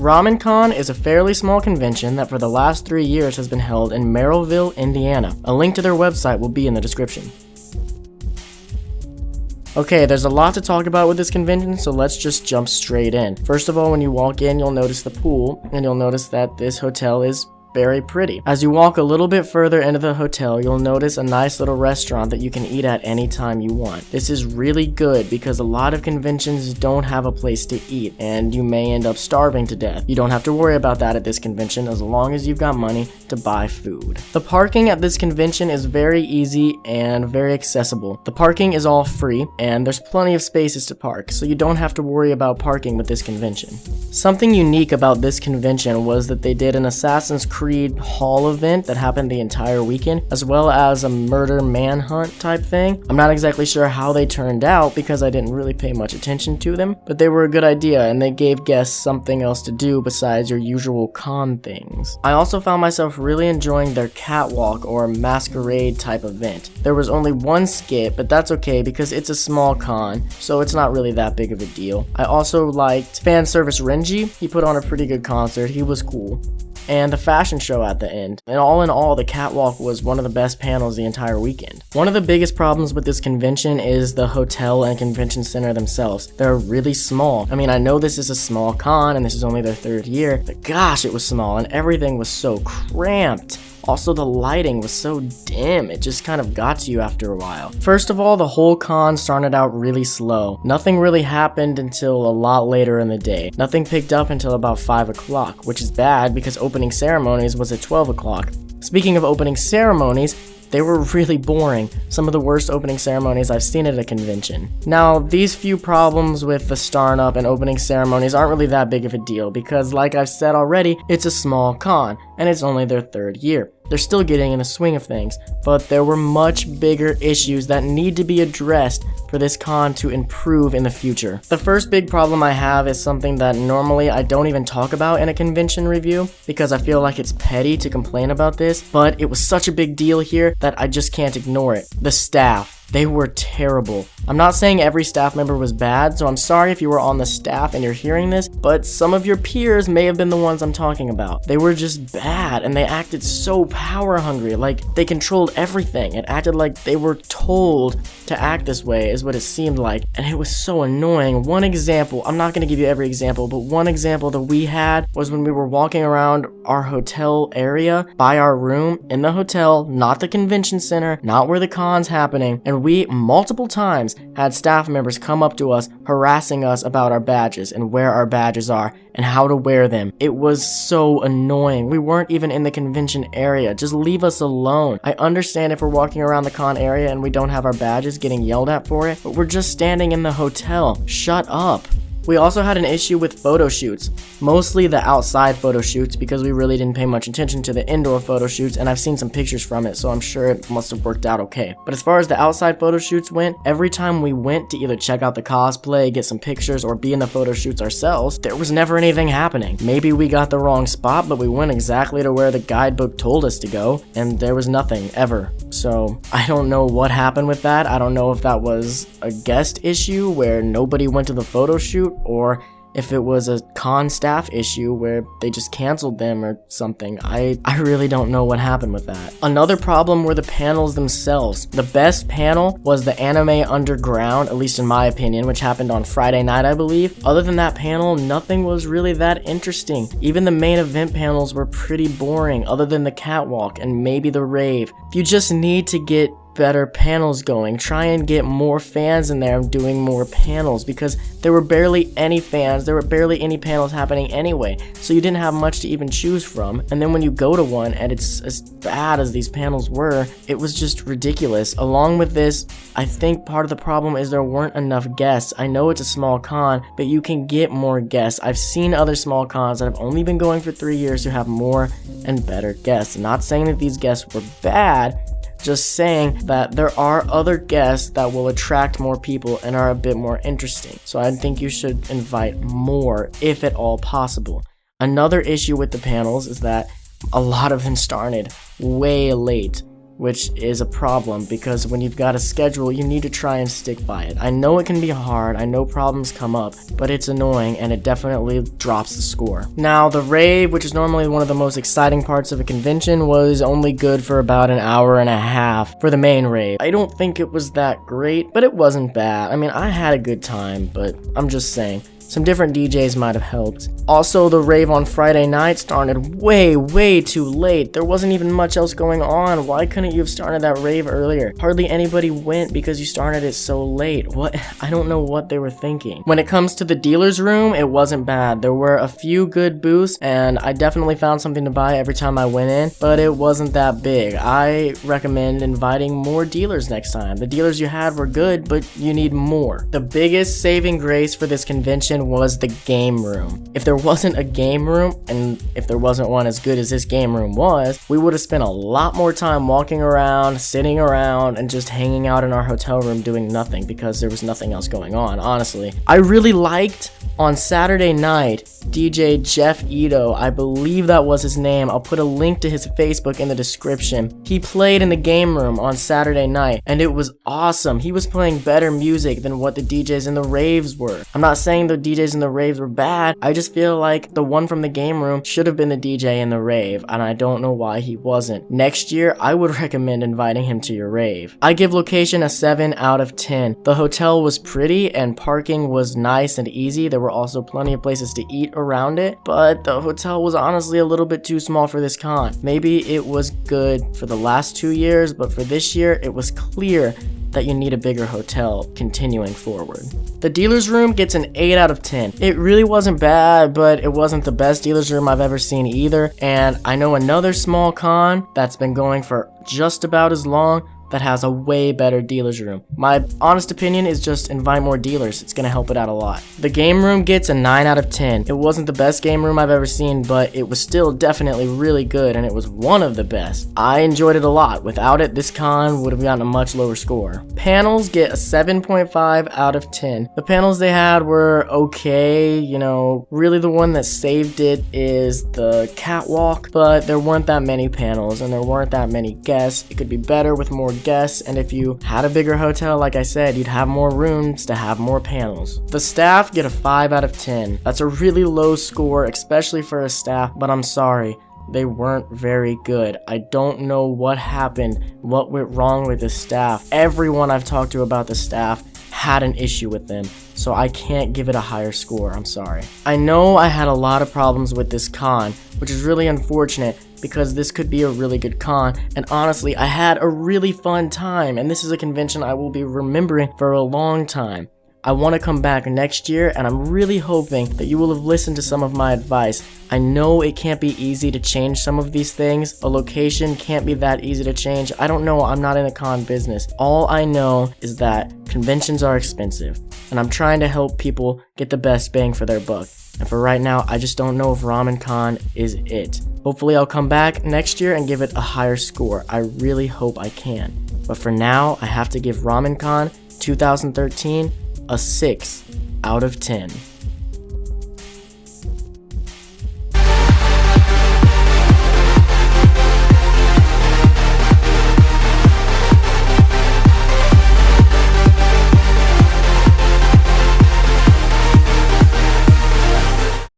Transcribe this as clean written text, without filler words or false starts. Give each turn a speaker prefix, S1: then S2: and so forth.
S1: Ramencon is a fairly small convention that for the last 3 years has been held in Merrillville, Indiana. A link to their website will be in the description. Okay, there's a lot to talk about with this convention, so let's just jump straight in. First of all, when you walk in, you'll notice the pool, and you'll notice that this hotel is very pretty. As you walk a little bit further into the hotel, you'll notice a nice little restaurant that you can eat at any time you want. This is really good because a lot of conventions don't have a place to eat and you may end up starving to death. You don't have to worry about that at this convention as long as you've got money to buy food. The parking at this convention is very easy and very accessible. The parking is all free and there's plenty of spaces to park, so you don't have to worry about parking with this convention. Something unique about this convention was that they did an Assassin's Creed Hall event that happened the entire weekend, as well as a murder manhunt type thing. I'm not exactly sure how they turned out because I didn't really pay much attention to them, but they were a good idea and they gave guests something else to do besides your usual con things. I also found myself really enjoying their catwalk or masquerade type event. There was only one skit, but that's okay because it's a small con, so it's not really that big of a deal. I also liked fan service Renji. He put on a pretty good concert. He was cool. And the fashion show at the end. And all in all, the catwalk was one of the best panels the entire weekend. One of the biggest problems with this convention is the hotel and convention center themselves. They're really small. I mean, I know this is a small con and this is only their 3rd year, but gosh, it was small and everything was so cramped. Also, the lighting was so dim, it just kind of got to you after a while. First of all, the whole con started out really slow. Nothing really happened until a lot later in the day. Nothing picked up until about 5 o'clock, which is bad because opening ceremonies was at 12 o'clock. Speaking of opening ceremonies, they were really boring. Some of the worst opening ceremonies I've seen at a convention. Now, these few problems with the starting up and opening ceremonies aren't really that big of a deal because, like I've said already, it's a small con and it's only their 3rd year. They're still getting in the swing of things, but there were much bigger issues that need to be addressed for this con to improve in the future. The first big problem I have is something that normally I don't even talk about in a convention review because I feel like it's petty to complain about this, but it was such a big deal here that I just can't ignore it. The staff. They were terrible. I'm not saying every staff member was bad, so I'm sorry if you were on the staff and you're hearing this, but some of your peers may have been the ones I'm talking about. They were just bad, and they acted so power hungry, like they controlled everything. It acted like they were told to act this way, is what it seemed like, and it was so annoying. One example, I'm not going to give you every example, but one example that we had was when we were walking around our hotel area by our room in the hotel, not the convention center, not where the con's happening, and we multiple times had staff members come up to us harassing us about our badges and where our badges are and how to wear them. It was so annoying. We weren't even in the convention area. Just leave us alone. I understand if we're walking around the con area and we don't have our badges getting yelled at for it, but we're just standing in the hotel. Shut up. We also had an issue with photo shoots, mostly the outside photo shoots because we really didn't pay much attention to the indoor photo shoots, and I've seen some pictures from it, so I'm sure it must have worked out okay. But as far as the outside photo shoots went, every time we went to either check out the cosplay, get some pictures, or be in the photo shoots ourselves, there was never anything happening. Maybe we got the wrong spot, but we went exactly to where the guidebook told us to go, and there was nothing, ever. So, I don't know what happened with that. I don't know if that was a guest issue where nobody went to the photo shoot, or if it was a con staff issue where they just canceled them or something. I really don't know what happened with that. Another problem were the panels themselves. The best panel was the Anime Underground, at least in my opinion, which happened on Friday night, I believe. Other than that panel, nothing was really that interesting. Even the main event panels were pretty boring, other than the catwalk and maybe the rave. You just need to get better panels going. Try and get more fans in there doing more panels because there were barely any fans, there were barely any panels happening anyway, so you didn't have much to even choose from. And then when you go to one and it's as bad as these panels were, it was just ridiculous. Along with this, I think part of the problem is there weren't enough guests. I know it's a small con, but you can get more guests. I've seen other small cons that have only been going for 3 years who have more and better guests. I'm not saying that these guests were bad, just saying that there are other guests that will attract more people and are a bit more interesting. So I think you should invite more, if at all possible. Another issue with the panels is that a lot of them started way late. which is a problem because when you've got a schedule, you need to try and stick by it. I know it can be hard, I know problems come up, but it's annoying and it definitely drops the score. Now, the rave, which is normally one of the most exciting parts of a convention, was only good for about an hour and a half for the main rave. I don't think it was that great, but it wasn't bad. I mean, I had a good time, but I'm just saying. Some different DJs might have helped. Also, the rave on Friday night started way too late. There wasn't even much else going on. Why couldn't you have started that rave earlier? Hardly anybody went because you started it so late. What? I don't know what they were thinking. When it comes to the dealer's room, it wasn't bad. There were a few good booths, and I definitely found something to buy every time I went in, but it wasn't that big. I recommend inviting more dealers next time. The dealers you had were good, but you need more. The biggest saving grace for this convention was the game room. If there wasn't a game room, and if there wasn't one as good as this game room was, we would have spent a lot more time walking around, sitting around, and just hanging out in our hotel room doing nothing because there was nothing else going on, honestly. I really liked on Saturday night DJ Jeff Ito, I believe that was his name. I'll put a link to his Facebook in the description. He played in the game room on Saturday night and it was awesome. He was playing better music than what the DJs in the raves were. I'm not saying the DJs in the raves were bad, I just feel like the one from the game room should have been the DJ in the rave, and I don't know why he wasn't. Next year, I would recommend inviting him to your rave. I give location a 7 out of 10. The hotel was pretty and parking was nice and easy. There were also plenty of places to eat around it, but the hotel was honestly a little bit too small for this con. Maybe it was good for the last 2 years, but for this year, it was clear that you need a bigger hotel continuing forward. The dealer's room gets an 8 out of 10. It really wasn't bad, but it wasn't the best dealer's room I've ever seen either, and I know another small con that's been going for just about as long that has a way better dealer's room. My honest opinion is just invite more dealers. It's gonna help it out a lot. The game room gets a 9 out of 10. It wasn't the best game room I've ever seen, but it was still definitely really good, and it was one of the best. I enjoyed it a lot. Without it, this con would have gotten a much lower score. Panels get a 7.5 out of 10. The panels they had were okay, you know, really the one that saved it is the catwalk, but there weren't that many panels and there weren't that many guests. It could be better with more guests, and if you had a bigger hotel, like I said, you'd have more rooms to have more panels. The staff get a 5 out of 10. That's a really low score, especially for a staff, but I'm sorry, they weren't very good. I don't know what happened, what went wrong with the staff. Everyone I've talked to about the staff had an issue with them, so I can't give it a higher score, I'm sorry. I know I had a lot of problems with this con, which is really unfortunate because this could be a really good con, and honestly, I had a really fun time, and this is a convention I will be remembering for a long time. I want to come back next year, and I'm really hoping that you will have listened to some of my advice. I know it can't be easy to change some of these things. A location can't be that easy to change. I don't know, I'm not in the con business. All I know is that conventions are expensive, and I'm trying to help people get the best bang for their buck. And for right now, I just don't know if Ramencon is it. Hopefully I'll come back next year and give it a higher score. I really hope I can. But for now, I have to give Ramencon 2013 a 6 out of 10.